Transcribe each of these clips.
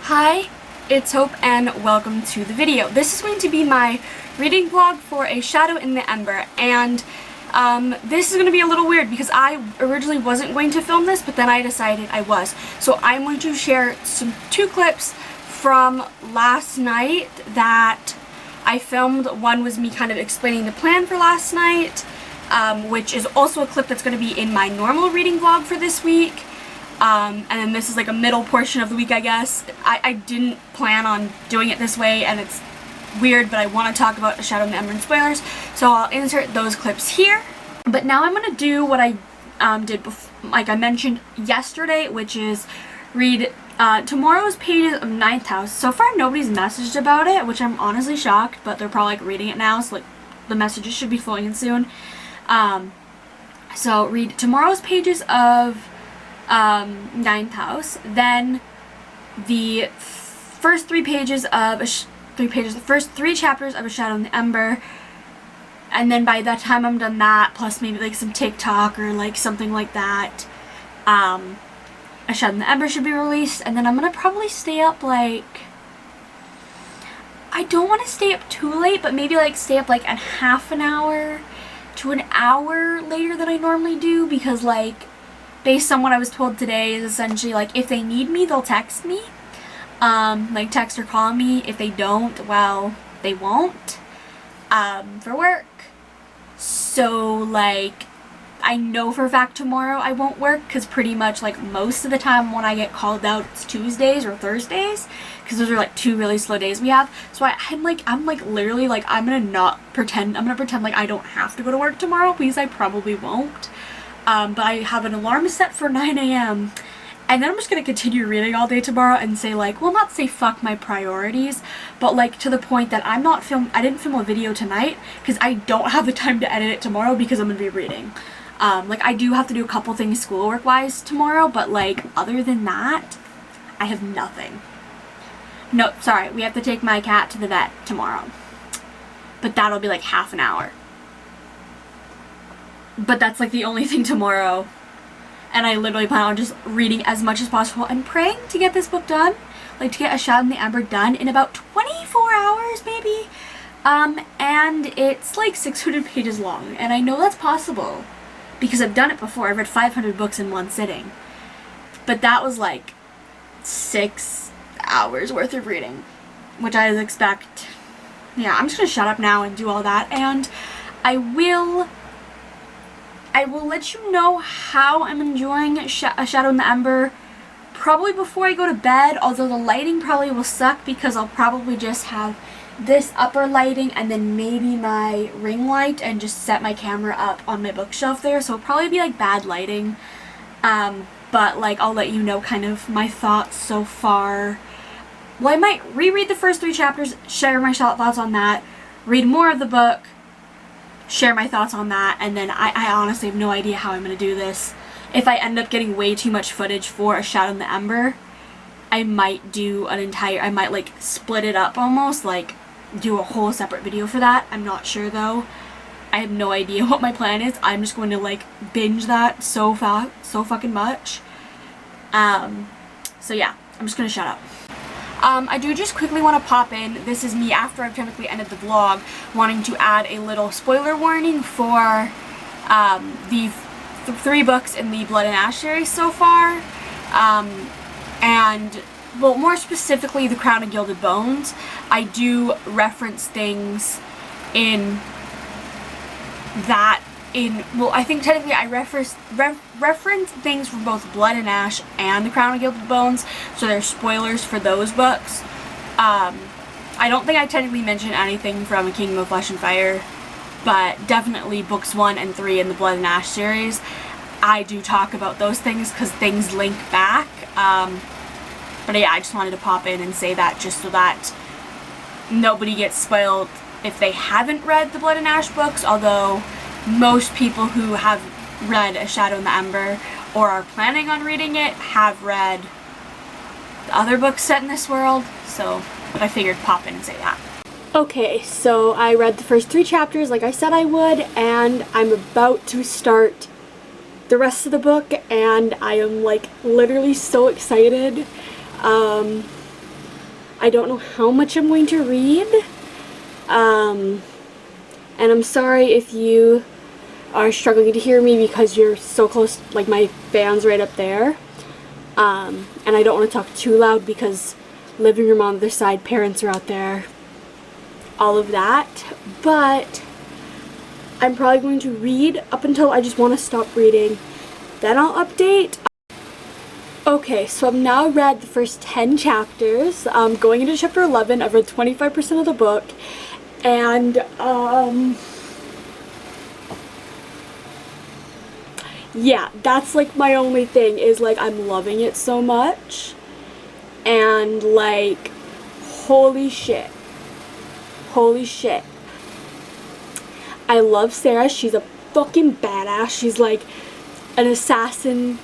Hi, it's Hope and welcome to the video. This is going to be my reading vlog for A Shadow in the Ember, and this is going to be a little weird because I originally wasn't going to film this, but then I decided I was. So I'm going to share two clips from last night that I filmed. One was me kind of explaining the plan for last night, which is also a clip that's going to be in my normal reading vlog for this week. And then this is like a middle portion of the week, I guess. I didn't plan on doing it this way, and it's weird, but I want to talk about A Shadow in the Ember and spoilers, so I'll insert those clips here. But now I'm going to do what I did before, like I mentioned yesterday, which is read tomorrow's pages of Ninth House. So far nobody's messaged about it, which I'm honestly shocked, but they're probably like reading it now, so like the messages should be flowing in soon. So read tomorrow's pages of Ninth House, then the first three chapters of A Shadow in the Ember, and then by that time I'm done that, plus maybe like some TikTok or like something like that, A Shadow in the Ember should be released. And then I'm gonna probably stay up like, I don't want to stay up too late, but maybe like stay up like a half an hour to an hour later than I normally do, because like based on what I was told today is essentially like if they need me, they'll text me. Like text or call me. If they don't, well, they won't. For work. So like I know for a fact tomorrow I won't work, because pretty much like most of the time when I get called out it's Tuesdays or Thursdays, because those are like two really slow days we have. So I'm like literally like I'm gonna pretend like I don't have to go to work tomorrow, because I probably won't. But I have an alarm set for 9 a.m. and then I'm just going to continue reading all day tomorrow and say like, well, not say fuck my priorities, but like to the point that I didn't film a video tonight because I don't have the time to edit it tomorrow because I'm going to be reading. Like I do have to do a couple things schoolwork wise tomorrow, but like other than that, I have nothing. No, sorry, we have to take my cat to the vet tomorrow, but that'll be like half an hour. But that's like the only thing tomorrow, and I literally plan on just reading as much as possible and praying to get this book done, like to get A Shadow in the Ember done in about 24 hours maybe. And it's like 600 pages long, and I know that's possible because I've done it before. I've read 500 books in one sitting, but that was like 6 hours worth of reading, which I expect. Yeah, I'm just gonna shut up now and do all that, and I will let you know how I'm enjoying A Shadow in the Ember probably before I go to bed, although the lighting probably will suck because I'll probably just have this upper lighting and then maybe my ring light and just set my camera up on my bookshelf there, so it'll probably be like bad lighting. But like I'll let you know kind of my thoughts so far. Well, I might reread the first 3 chapters, share my thoughts on that, read more of the book, share my thoughts on that, and then I honestly have no idea how I'm going to do this. If I end up getting way too much footage for A Shadow in the Ember, I might do I might like split it up almost, like do a whole separate video for that. I'm not sure though. I have no idea what my plan is. I'm just going to like binge that so fucking much. So yeah, I'm just going to shut up. I do just quickly want to pop in, this is me after I've technically ended the vlog, wanting to add a little spoiler warning for the 3 books in the Blood and Ash series so far, and, well, more specifically the Crown and Gilded Bones. I do reference things in that, well, I think technically I reference things from both Blood and Ash and The Crown and Gilded Bones, so there's spoilers for those books. I don't think I technically mentioned anything from A Kingdom of Flesh and Fire, but definitely books 1 and 3 in the Blood and Ash series. I do talk about those things because things link back. But yeah, I just wanted to pop in and say that just so that nobody gets spoiled if they haven't read the Blood and Ash books, although most people who have read A Shadow in the Ember or are planning on reading it have read the other books set in this world, so but I figured pop in and say that. Okay, so I read the first 3 chapters like I said I would, and I'm about to start the rest of the book, and I am like literally so excited. I don't know how much I'm going to read. And I'm sorry if you are struggling to hear me because you're so close, like my fan's right up there. And I don't want to talk too loud because living room on the other side, parents are out there, all of that. But I'm probably going to read up until I just want to stop reading. Then I'll update. Okay, so I've now read the first 10 chapters. Going into chapter 11, I've read 25% of the book. And, yeah, that's like my only thing is like I'm loving it so much. And like, holy shit. Holy shit. I love Sarah. She's a fucking badass. She's like an assassin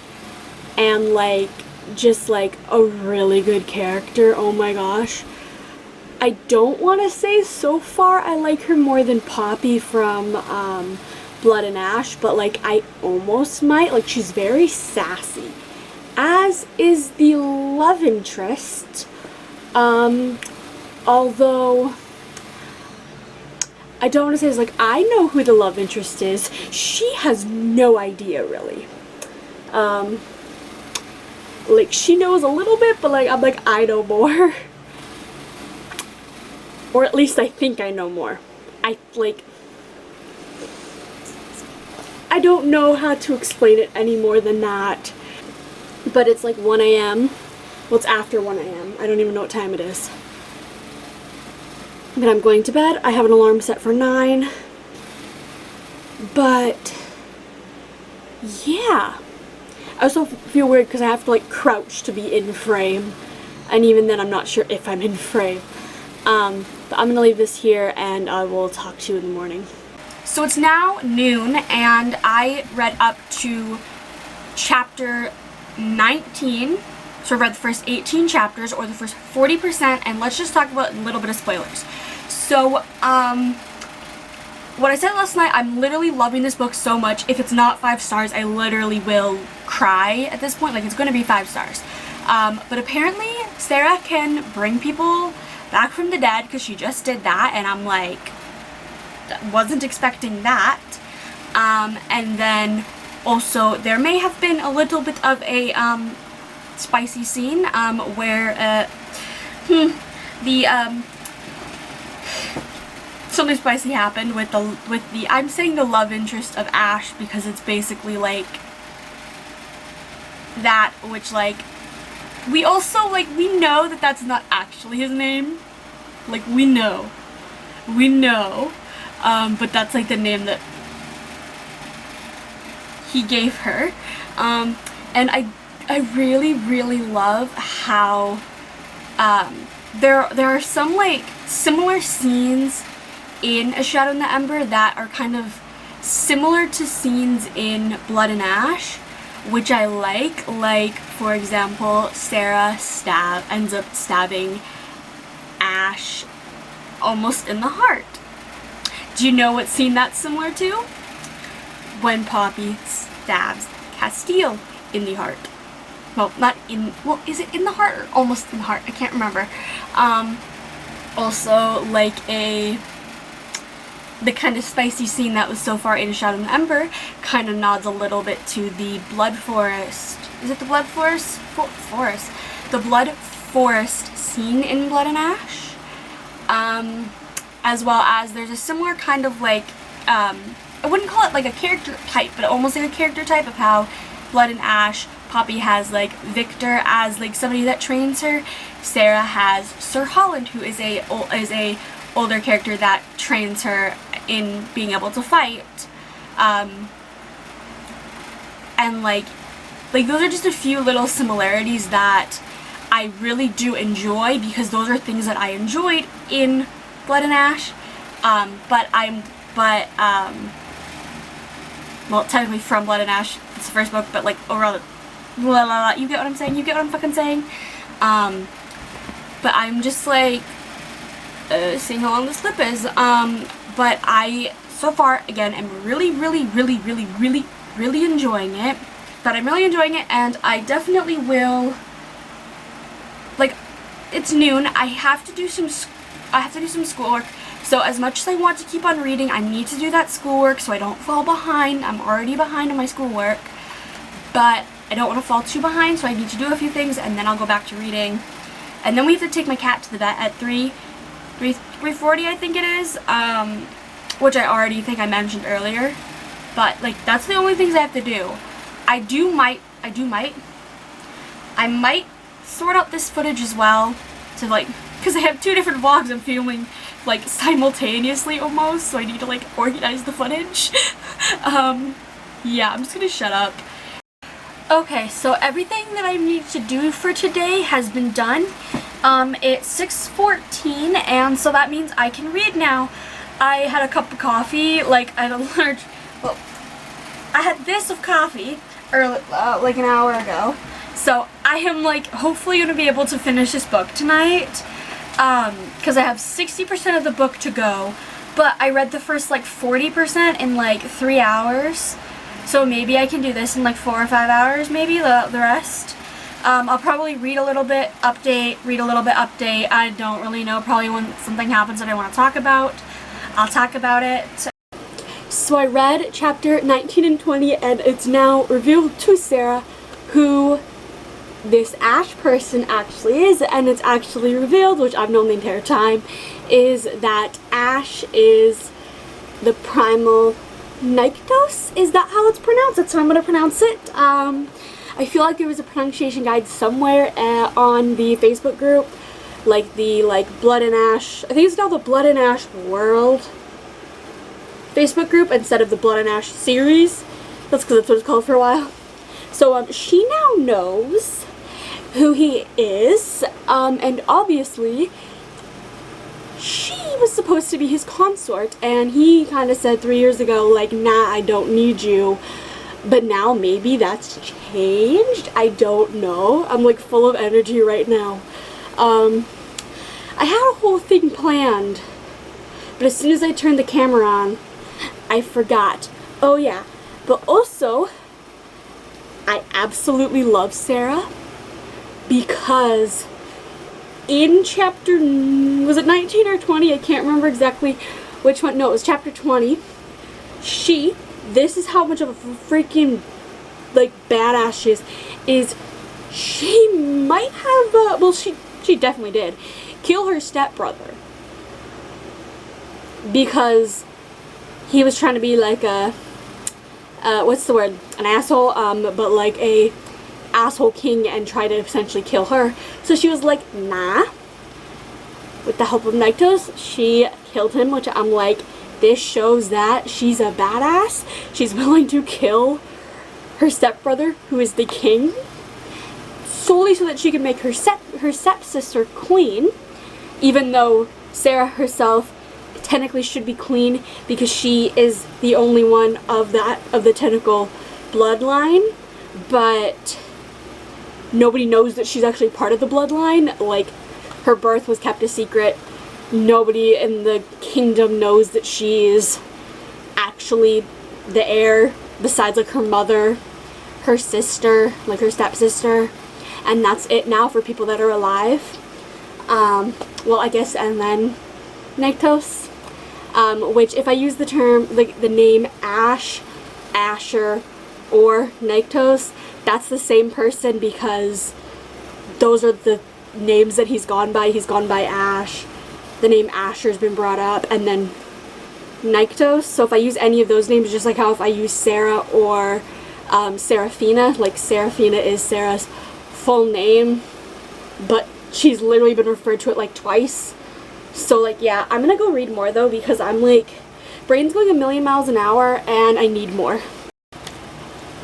and like just like a really good character. Oh my gosh. I don't want to say so far I like her more than Poppy from Blood and Ash, but like I almost might. Like she's very sassy, as is the love interest, although I don't want to say it's like I know who the love interest is. She has no idea really. Like she knows a little bit, but like I'm like I know more. Or at least I think I know more. I don't know how to explain it any more than that. But it's like 1 a.m. Well, it's after 1 a.m. I don't even know what time it is. But I'm going to bed. I have an alarm set for 9. But yeah. I also feel weird because I have to like crouch to be in frame. And even then I'm not sure if I'm in frame. But I'm gonna leave this here and I will talk to you in the morning. So it's now noon and I read up to chapter 19. So I read the first 18 chapters or the first 40%, and let's just talk about a little bit of spoilers. So, what I said last night, I'm literally loving this book so much. If it's not 5 stars, I literally will cry at this point. Like, it's going to be 5 stars. But apparently, Sarah can bring people back from the dead because she just did that, and I'm like, wasn't expecting that. And then also, there may have been a little bit of a spicy scene where something spicy happened with the I'm saying the love interest of Ash because it's basically like that, which like we also like we know that that's not actually his name, like we know, but that's like the name that he gave her, and I really love how there are some like similar scenes in A Shadow in the Ember that are kind of similar to scenes in Blood and Ash, which I like. Like, for example, Sarah ends up stabbing Ash almost in the heart. Do you know what scene that's similar to? When Poppy stabs Castile in the heart. Well, not in, well, is it in the heart or almost in the heart? I can't remember. Also, like the kind of spicy scene that was so far in Shadow and Ember kind of nods a little bit to the Blood Forest. Is it the Blood Forest? Forest. The Blood Forest scene in Blood and Ash. As well as there's a similar kind of like, I wouldn't call it like a character type, but almost like a character type of how Blood and Ash, Poppy has like Victor as like somebody that trains her. Sarah has Sir Holland, who is a older character that trains her in being able to fight. And like those are just a few little similarities that I really do enjoy because those are things that I enjoyed in Blood and Ash. Well, technically from Blood and Ash, it's the first book, but like overall, you get what I'm saying? You get what I'm fucking saying? But I'm just like, seeing how long this clip is. But I, so far, again, am really enjoying it. But I'm really enjoying it, and I definitely will, like, it's noon. I have to do some schoolwork. So as much as I want to keep on reading, I need to do that schoolwork so I don't fall behind. I'm already behind on my schoolwork, but I don't want to fall too behind, so I need to do a few things and then I'll go back to reading. And then we have to take my cat to the vet at 3:40, I think it is, which I already think I mentioned earlier. But like, that's the only things I have to do. I might sort out this footage as well to like, because I have 2 different vlogs I'm filming like simultaneously almost, so I need to like organize the footage. Yeah, I'm just gonna shut up. Okay, so everything that I need to do for today has been done. It's 6:14, and so that means I can read now. I had a cup of coffee, like I had this of coffee like an hour ago. So I am like hopefully gonna be able to finish this book tonight, because I have 60% of the book to go, but I read the first like 40% in like 3 hours. So maybe I can do this in like 4 or 5 hours, maybe the rest. I'll probably read a little bit, update, read a little bit, update. I don't really know. Probably when something happens that I want to talk about, I'll talk about it. So I read chapter 19 and 20, and it's now revealed to Sarah who this Ash person actually is, and it's actually revealed, which I've known the entire time, is that Ash is the primal Nyctos. Is that how it's pronounced? That's how I'm going to pronounce it. I feel like there was a pronunciation guide somewhere on the Facebook group, like the Blood and Ash. I think it's now the Blood and Ash World Facebook group instead of the Blood and Ash series. That's because that's what it's called for a while. So she now knows who he is, and obviously she was supposed to be his consort, and he kind of said 3 years ago, like, nah, I don't need you. But now maybe that's changed. I don't know. I'm like full of energy right now. I had a whole thing planned, but as soon as I turned the camera on, I forgot. Oh yeah, but also I absolutely love Sarah because in chapter, was it 19 or 20? I can't remember exactly which one. No, it was chapter 20. This is how much of a freaking, like, badass she is she might have, well, she definitely did, kill her stepbrother. Because he was trying to be like a, what's the word, an asshole, but like a asshole king, and try to essentially kill her. So she was like, nah. With the help of Nyctos, she killed him, which I'm like, this shows that she's a badass. She's willing to kill her stepbrother, who is the king, solely so that she can make her stepsister queen, even though Sarah herself technically should be queen because she is the only one of the tentacle bloodline, but nobody knows that she's actually part of the bloodline. Like, her birth was kept a secret. Nobody in the kingdom knows that she's actually the heir, besides like her mother, her sister, like her stepsister, and that's it now for people that are alive. Well, I guess, and then Nyctos, which if I use the term, like the name Ash, Asher, or Nyctos, that's the same person because those are the names that he's gone by. He's gone by Ash. The name Asher's been brought up, and then Nyctos. So if I use any of those names, just like how if I use Sarah or Seraphina, like Seraphina is Sarah's full name, but she's literally been referred to it like twice. So like, yeah, I'm gonna go read more though because I'm like, brain's going a million miles an hour and I need more.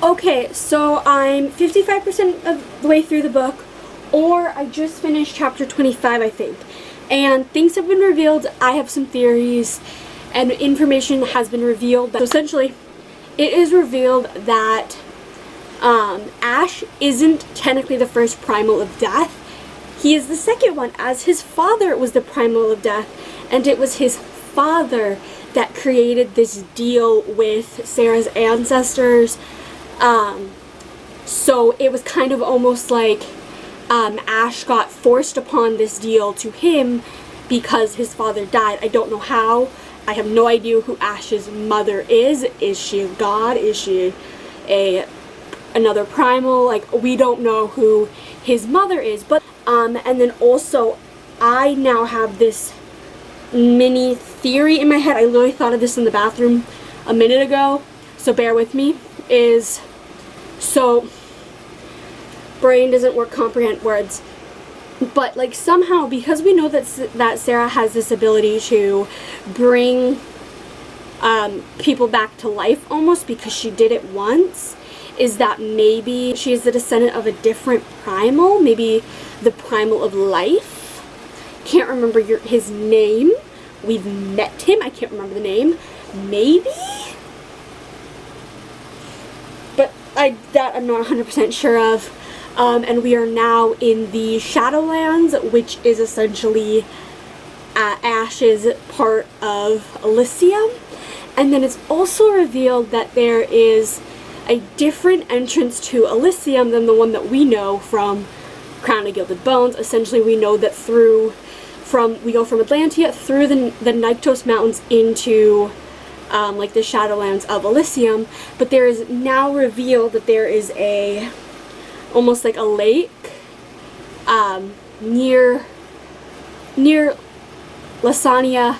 Okay, so I'm 55% of the way through the book, or I just finished chapter 25, I think. And things have been revealed. I have some theories, and information has been revealed. So essentially, it is revealed that Ash isn't technically the first primal of death. He is the second one, as his father was the primal of death, and it was his father that created this deal with Sarah's ancestors. So it was kind of almost like Ash got forced upon this deal to him because his father died. I don't know how. I have no idea who Ash's mother is. Is she a god? Is she another primal? Like, we don't know who his mother is. But and then also, I now have this mini theory in my head. I literally thought of this in the bathroom a minute ago, so bear with me. So brain doesn't work, comprehend words, but like somehow, because we know that Sarah has this ability to bring people back to life almost because she did it once, is that maybe she is the descendant of a different primal, maybe the primal of life. Can't remember his name. We've met him. I can't remember the name. Maybe? But that I'm not 100% sure of. And we are now in the Shadowlands, which is essentially Ash's part of Elysium. And then it's also revealed that there is a different entrance to Elysium than the one that we know from Crown of Gilded Bones. Essentially, we know that we go from Atlantia through the Nyktos Mountains into like the Shadowlands of Elysium, but there is now revealed that there is almost like a lake near Lasagna,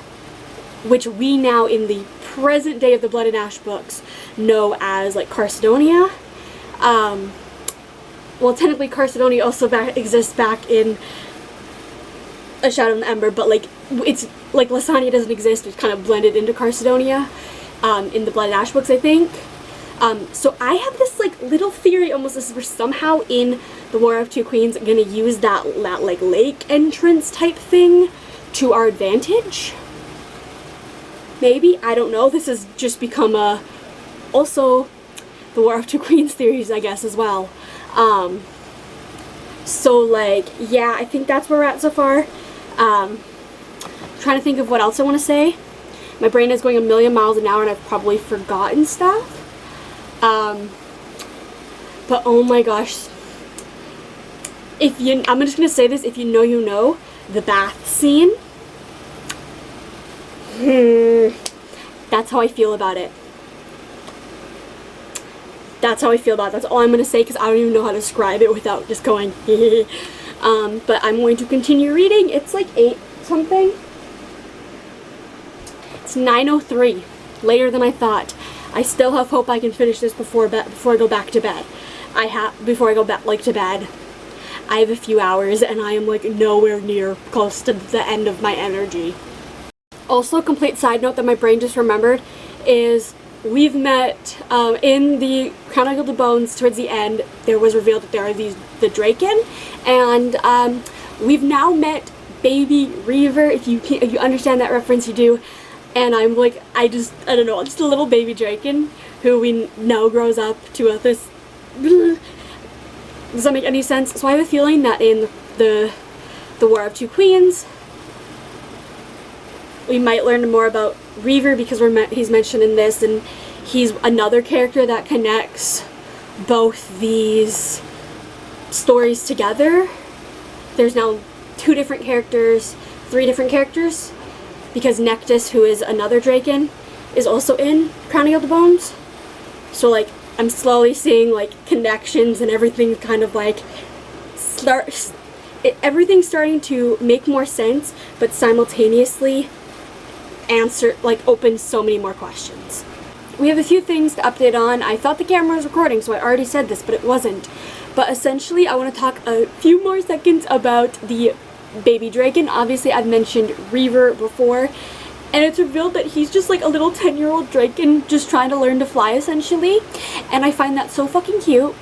which we now in the present day of the Blood and Ash books know as like Carcedonia. Well, technically Carcedonia also exists back in A Shadow in the Ember, but like it's like Lasagna doesn't exist. It's kind of blended into Carcedonia in the Blood and Ash books, I think. So I have this like little theory, almost as if we're somehow in the War of Two Queens gonna use that like lake entrance type thing to our advantage. Maybe, I don't know. This has just become also the War of Two Queens theories, I guess, as well. So like, yeah, I think that's where we're at so far. Trying to think of what else I want to say. My brain is going a million miles an hour and I've probably forgotten stuff. But oh my gosh, I'm just gonna say this, if you know, you know, the bath scene. That's how I feel about it. That's how I feel about it. That's all I'm gonna say, because I don't even know how to describe it without just going but I'm going to continue reading. It's like 8 something. It's 9:03, later than I thought. I still have hope I can finish this before I go back to bed. Before I go back to bed, I have a few hours and I am like nowhere near close to the end of my energy. Also, complete side note that my brain just remembered is we've met in the Crown of Gilded Bones towards the end. There was revealed that there are the Draken, and we've now met Baby Reaver. If you understand that reference, you do. And I'm like, I don't know, just a little baby Draken who we know grows up to this. Does that make any sense? So I have a feeling that in the War of Two Queens, we might learn more about Reaver, because he's mentioned in this, and he's another character that connects both these stories together. There's now 2 different characters, 3 different characters, because Nectus, who is another Draken, is also in Crown of Gilded Bones. So like, I'm slowly seeing like connections and everything kind of like everything's starting to make more sense, but simultaneously open so many more questions. We have a few things to update on. I thought the camera was recording, so I already said this, but it wasn't. But essentially, I want to talk a few more seconds about the baby Draken. Obviously, I've mentioned Reaver before, and it's revealed that he's just like a little 10-year-old Draken just trying to learn to fly, essentially, and I find that so fucking cute.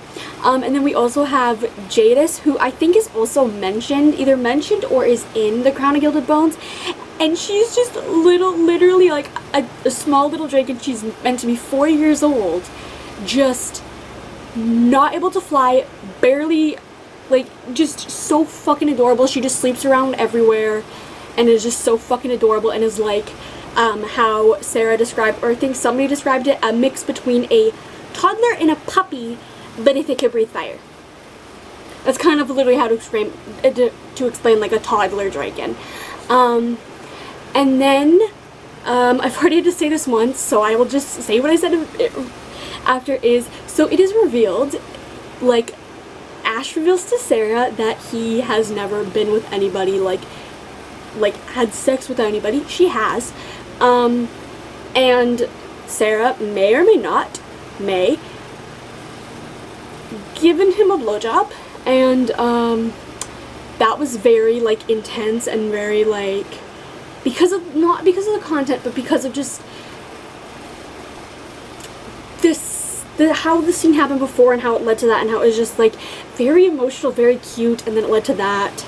And then we also have Jadis, who I think is also either mentioned or is in the Crown of Gilded Bones, and she's just literally like a small little Draken. She's meant to be 4 years old, just not able to fly, barely, like, just so fucking adorable. She just sleeps around everywhere and is just so fucking adorable, and is like how Sarah described, or I think somebody described it, a mix between a toddler and a puppy, but if it could breathe fire. That's kind of literally how to explain like a toddler dragon. And then, I've already had to say this once, so I will just say what I said after is, so it is revealed, like, Ash reveals to Sarah that he has never been with anybody, like had sex with anybody. She has. And Sarah may or may not, given him a blowjob, and that was very like intense and very like, not because of the content, but because of just how the scene happened before and how it led to that, and how it was just like very emotional, very cute, and then it led to that,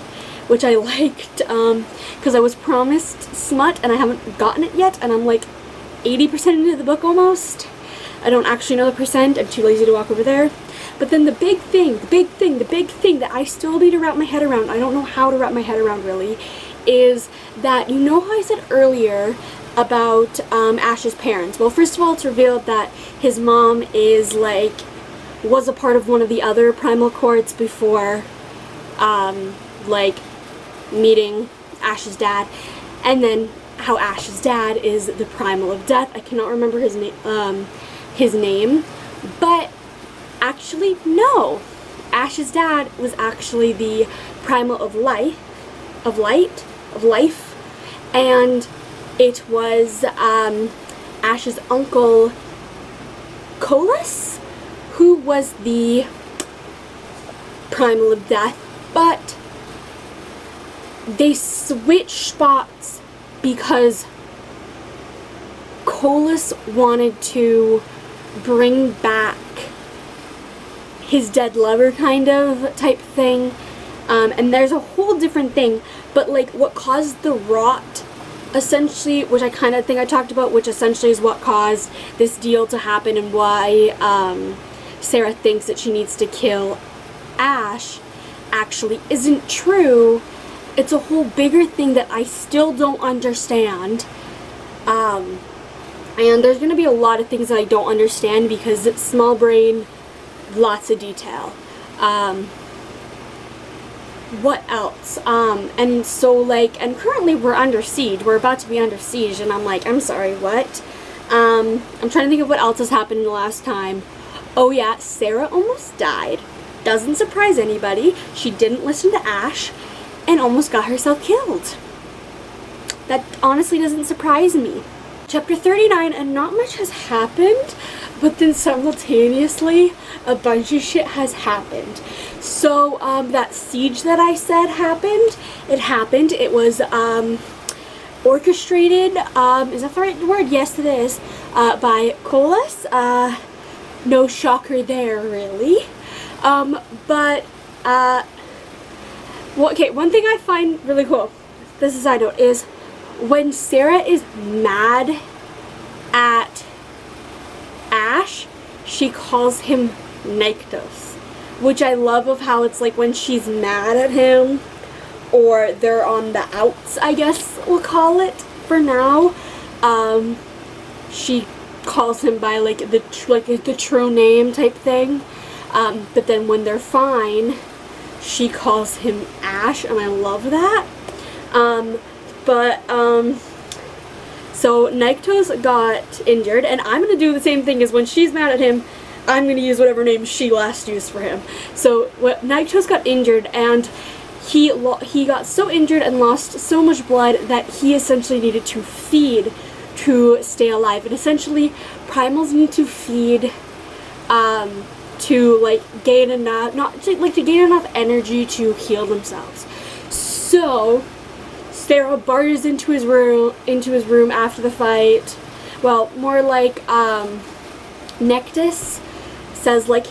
which I liked, because I was promised smut and I haven't gotten it yet, and I'm like 80% into the book almost. I don't actually know the percent, I'm too lazy to walk over there. But then the big thing that I still need to wrap my head around, I don't know how to wrap my head around really, is that, you know how I said earlier about Ash's parents? Well, first of all, it's revealed that his mom is like, was a part of one of the other primal courts before like meeting Ash's dad, and then how Ash's dad is the primal of death. I cannot remember his name, but actually no, Ash's dad was actually the primal of life, and it was Ash's uncle Colas who was the primal of death, but they switched spots because Colas wanted to bring back his dead lover kind of type thing, and there's a whole different thing, but like what caused the rot essentially, which I kind of think I talked about, which essentially is what caused this deal to happen and why Sarah thinks that she needs to kill Ash, actually isn't true. It's a whole bigger thing that I still don't understand, and there's going to be a lot of things that I don't understand because it's small brain, lots of detail. What else? And so like, and currently we're under siege, we're about to be under siege, and I'm like, I'm sorry, what? I'm trying to think of what else has happened in the last time. Oh yeah, Sarah almost died. Doesn't surprise anybody. She didn't listen to Ash and almost got herself killed. That honestly doesn't surprise me. Chapter 39, and not much has happened, but then simultaneously a bunch of shit has happened. So that siege that I said happened, it happened. It was orchestrated, is that the right word? Yes, it is, by Colas. No shocker there, really. But well, okay, one thing I find really cool, this is a side note, is when Sarah is mad at Ash, she calls him Nyctos, which I love, of how it's like when she's mad at him, or they're on the outs, I guess we'll call it for now, she calls him by like the true name type thing, but then when they're fine, she calls him Ash, and I love that. So Nyctos got injured, and I'm going to do the same thing as when she's mad at him, I'm going to use whatever name she last used for him. So Nyctos got injured, and he got so injured and lost so much blood that he essentially needed to feed to stay alive. And essentially, primals need to feed to like gain enough, to gain enough energy to heal themselves. So Sarah barges into his room after the fight. Well, more like Nyctos says like,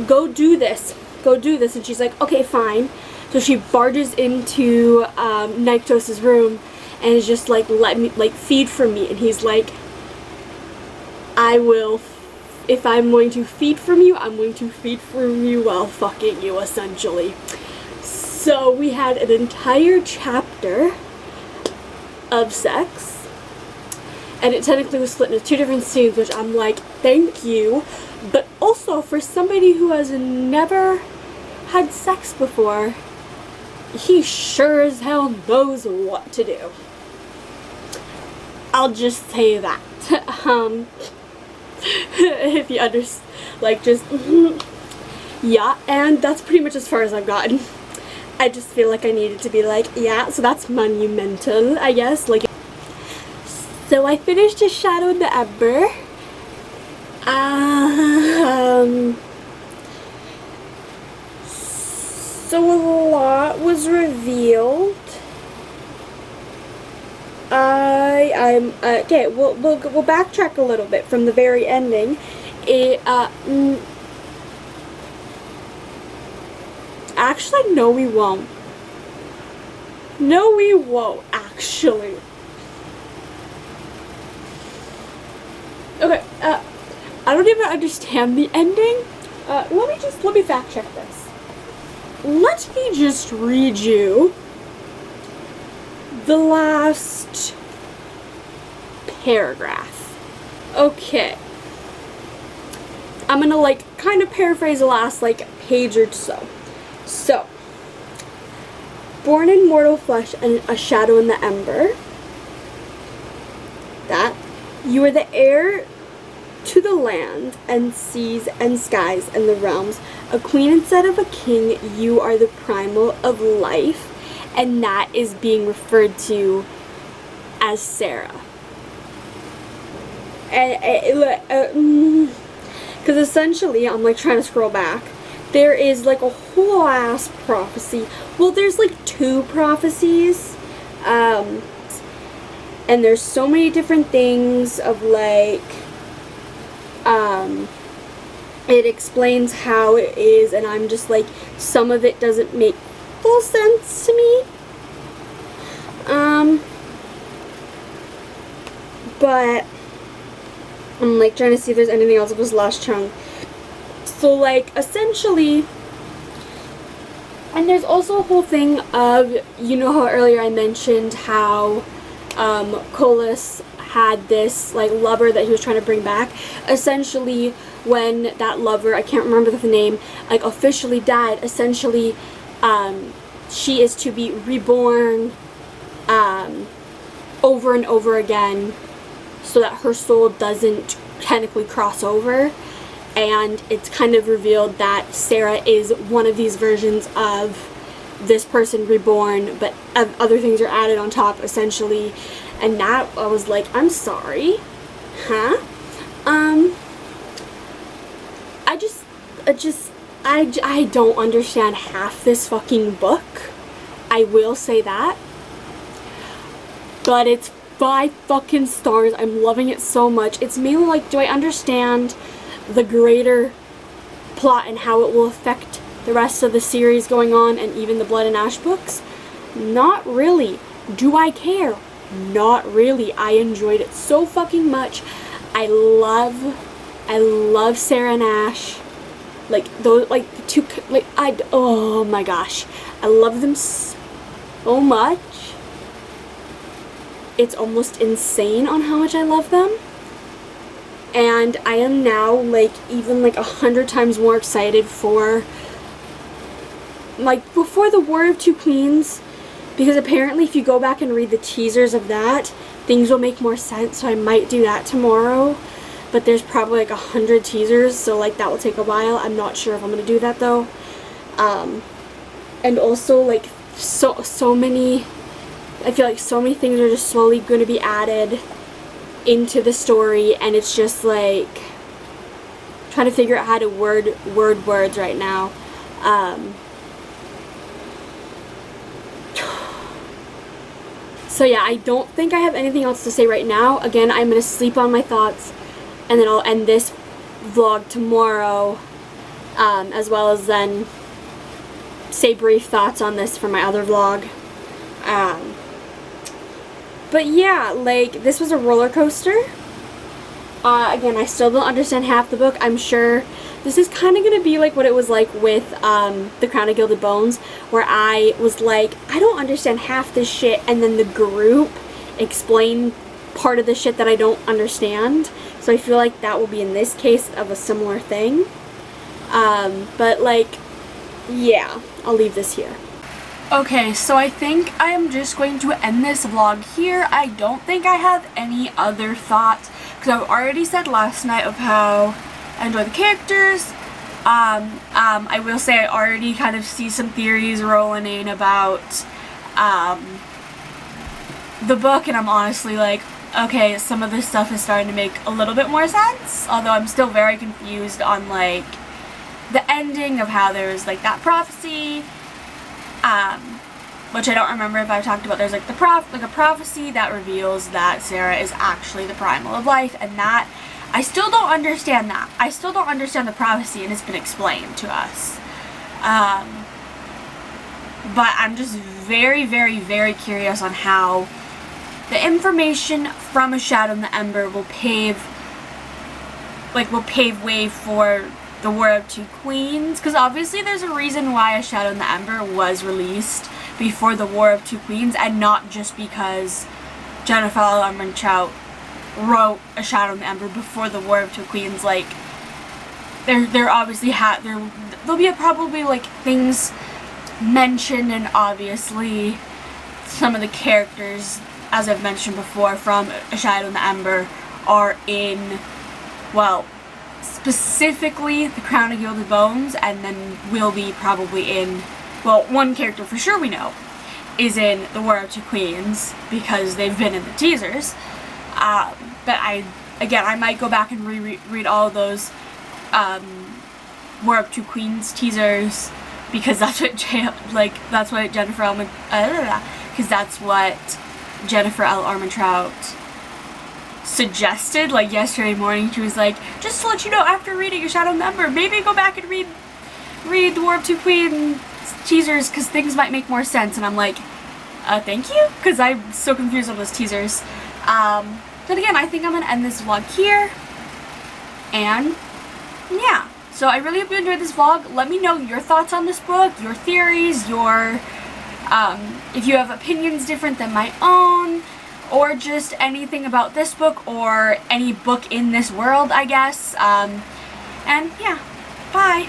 go do this, and she's like, okay, fine. So she barges into Nyctos' room and is just like, let me, like, feed from me, and he's like, I will, if I'm going to feed from you, I'm going to feed from you while fucking you, essentially. So we had an entire chapter of sex, and it technically was split into 2 different scenes, which I'm like, thank you. But also, for somebody who has never had sex before, he sure as hell knows what to do. I'll just say that. If you understand, like, just, yeah, and that's pretty much as far as I've gotten. I just feel like I needed to be like, yeah, so that's monumental, I guess, like. So I finished A Shadow in the Ember. So a lot was revealed. Okay, we'll backtrack a little bit from the very ending. Actually, no, we won't. No, we won't, actually. Okay, I don't even understand the ending. Let me fact check this. Let me just read you the last paragraph. Okay. I'm gonna, like, kind of paraphrase the last, like, page or so. So, born in mortal flesh and a shadow in the ember. That. You are the heir to the land and seas and skies and the realms. A queen instead of a king, you are the primal of life. And that is being referred to as Sarah. Because essentially, I'm like trying to scroll back. There is like a whole ass prophecy. Well, there's like 2 prophecies. And there's so many different things of like, it explains how it is, and I'm just like, some of it doesn't make full sense to me. But I'm like trying to see if there's anything else of this last chunk. So like, essentially, and there's also a whole thing of, you know how earlier I mentioned how Colas had this like lover that he was trying to bring back. Essentially, when that lover, I can't remember the name, like officially died, essentially she is to be reborn over and over again so that her soul doesn't technically cross over. And it's kind of revealed that Sarah is one of these versions of this person reborn, but other things are added on top, essentially. And that, I was like, I'm sorry. Huh? I don't understand half this fucking book. I will say that. But it's 5 fucking stars. I'm loving it so much. It's mainly like, do I understand the greater plot and how it will affect the rest of the series going on and even the Blood and Ash books? Not really. Do I care? Not really. I enjoyed it so fucking much. I love Sarah and Ash. Like, those, like, the 2, like, oh my gosh. I love them so much. It's almost insane on how much I love them. And I am now, like, even, like, 100 times more excited for, like, before the War of Two Queens. Because apparently if you go back and read the teasers of that, things will make more sense. So I might do that tomorrow. But there's probably, like, 100 teasers. So, like, that will take a while. I'm not sure if I'm going to do that, though. And also, like, so many, I feel like so many things are just slowly going to be added into the story, and it's just like trying to figure out how to word words right now. So yeah, I don't think I have anything else to say right now. Again, I'm gonna sleep on my thoughts, and then I'll end this vlog tomorrow, as well as then say brief thoughts on this for my other vlog. But yeah, like, this was a roller coaster. Again, I still don't understand half the book. I'm sure this is kind of going to be like what it was like with The Crown of Gilded Bones, where I was like, I don't understand half this shit, and then the group explained part of the shit that I don't understand. So I feel like that will be in this case of a similar thing. But like, yeah, I'll leave this here. Okay, so I think I am just going to end this vlog here. I don't think I have any other thoughts, because I've already said last night of how I enjoy the characters. I will say I already kind of see some theories rolling in about the book, and I'm honestly like, okay, some of this stuff is starting to make a little bit more sense, although I'm still very confused on like the ending of how there's like that prophecy, which I don't remember if I talked about. There's like a prophecy that reveals that Sarah is actually the primal of life, and that I still don't understand that. I still don't understand the prophecy, and it's been explained to us. But I'm just very, very, very curious on how the information from A Shadow in the Ember will pave way for the War of Two Queens, because obviously there's a reason why A Shadow in the Ember was released before the War of Two Queens, and not just because Jennifer L. Armentrout wrote A Shadow in the Ember before the War of Two Queens. Like, there obviously there'll be probably like things mentioned, and obviously some of the characters, as I've mentioned before, from A Shadow in the Ember are in, well, specifically the Crown of Gilded Bones, and then will be probably in, well, one character for sure we know is in the War of Two Queens, because they've been in the teasers. But I might go back and reread all of those War of Two Queens teasers, because that's what Jennifer L. Armentrout suggested. Like yesterday morning, she was like, just to let you know, after reading A Shadow in the Ember, maybe go back and read the War of Two Queens teasers, because things might make more sense. And I'm like, thank you, because I'm so confused on those teasers. But again, I think I'm gonna end this vlog here, and yeah. So I really hope you enjoyed this vlog. Let me know your thoughts on this book, your theories, your if you have opinions different than my own, or just anything about this book or any book in this world, I guess. And yeah, bye!